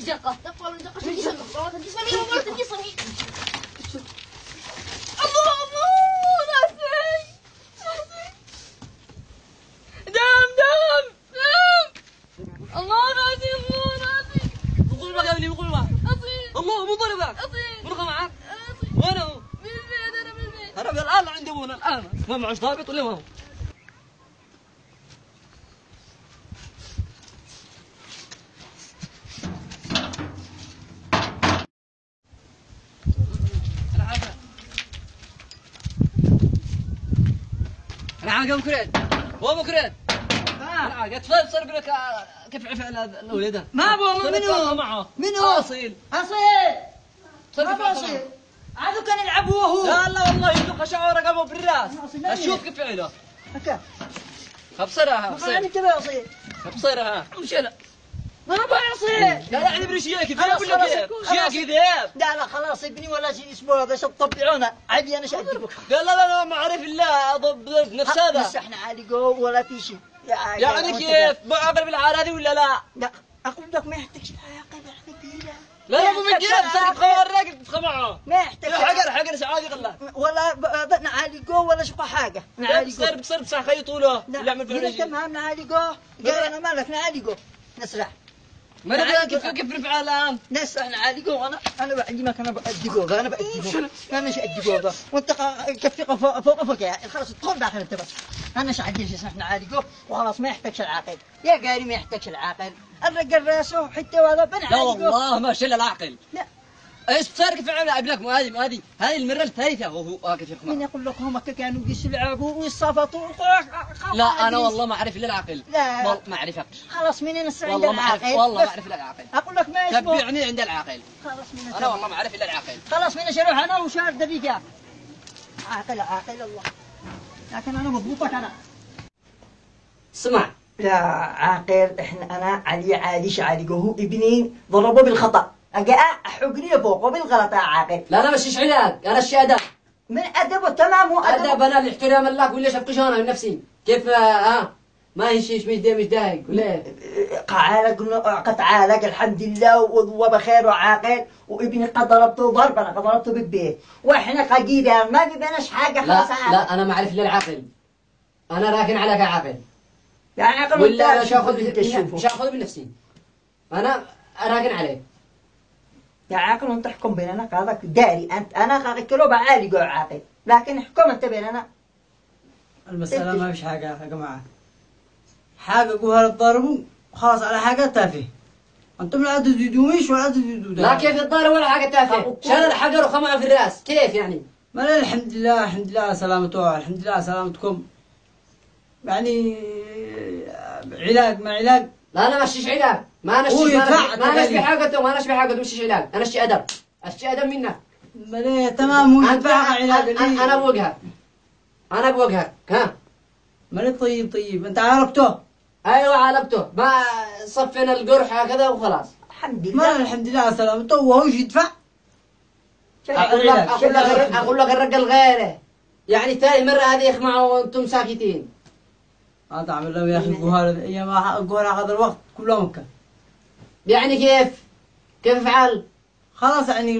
دقة دقة ولا دقة تجي سمي تجي سمي ولا تجي سمي الله راسي دم الله راسي بقول لك يا ابني بقول لك الله مو ضربك مرغى معك وانا هو انا بالبيت انا الان عندي ابونا الان ما معوش ضابط ولا ما هو العاقة بكرين هو بكرين العاقة تفضل صرف لك كيف فعل الولد ما ابو منو معه منو اصيل ما اصيل عادوا كان يلعبوا وهو لا لا والله يدق شعور رقبه بالراس اشوف كيف فعله هكا ابصرها ما انت باصيل ابصرها وش انا ما باصيل لا لا عندي بريشياكي ذياب ولا كيف؟ شياكي ذياب لا لا خلاص ابني ولا شيء اسمه بس تطبعونا عادي انا شاديكم لا لا لا ما اعرف الا ضد نفس هذا بس احنا عالقوا ولا في شيء يعني كيف بعقل بالعاده هذه ولا لا؟ لا اقول لك ما يحتاجش العاقل احنا كبيره لا لا مو من كيف صار تخور راقد تفخم معه ما يحتاج حقر سعادي غلا ولا نعالقوا ولا شقوا حاجه نعالقوا بصير بصح خيطوا له يعمل لا تمام نعالقوا قال انا مالك نعالقوا نسرح ما انا كيف نفعل الان؟ نسرح نعالقوا انا بعلمك انا بأدقوا انا بأدقوا انا مش أدقوا وانت كفيقه فوق يا خلاص ادخل داخل انت بس انا مش عادي نسرح نعالقوا وخلاص ما يحتاجش العاقل يا قاري ما يحتاجش العاقل الرجل راسه حتى وهذا بنعالقه لا والله ما شل العاقل لا ايش صار كيف فعل ابنك هذه المره الثالثه وهو كيف يقمع من يقول لك هم كانوا يلعبوا ويصافطوا لا انا والله ما اعرف الا العاقل لا والله ما اعرفك خلاص منين السعيد والله ما اعرف والله ما اعرف الا العاقل اقول لك ما اسمه تبعني عند العاقل خلاص من انا والله ما اعرف الا العاقل خلاص من اروح انا وشار دقيقه عاقل الله لكن انا مضبوطك انا اسمع لا عاقل انا علي عادي عالقه ابني ضربه بالخطا اجا احقني فوقه بالغلط يا عاقل لا انا مش علاج انا الشيء ادب من ادبه تمام هو ادب انا الاحترام الله ولا شفقش انا من نفسي كيف ما يشيش مش دايق ولا قد عالق الحمد لله وبخير وعاقل وابني قد ضربته ضرب انا قد ضربته بالبيت واحنا قديده ما بيناش حاجه خلاص لا انا ما اعرف الا العاقل انا راكن على عاقل يا عاقل ولا مش اخذ بنفسي انا راكن عليه يا عاقل وانت احكم بيننا هذاك داري انت انا كيلو بعالي جو عاقل لكن احكم انت بيننا المسألة ما فيش حاجة يا جماعة حاجة جوها تضربوا خلاص على حاجة تافهة انتم لا تزيدوش ولا تزيدوا لا كيف يتضارب ولا حاجة تافهة شال الحجر وخمعه في الراس كيف يعني ما لا الحمد لله على سلامته الحمد لله على سلامتكم يعني علاج ما علاج لا انا ماشيش علاج ما نشي حاجته مش علاج انا اشي ادب منك تمام هو يدفع علاج انا بوجهك ها مالي طيب انت عرفته ايوه عرفته ما صفينا القرح هكذا وخلاص الحمد ما لله الحمد لله على سلامته وهو يدفع اقول لك الرجل غيره يعني ثاني مرة هذه يخمعوا وانتم ساكتين هذا عمل له يا اخي الجوهر هذا الوقت كله مكة يعني كيف افعل خلاص يعني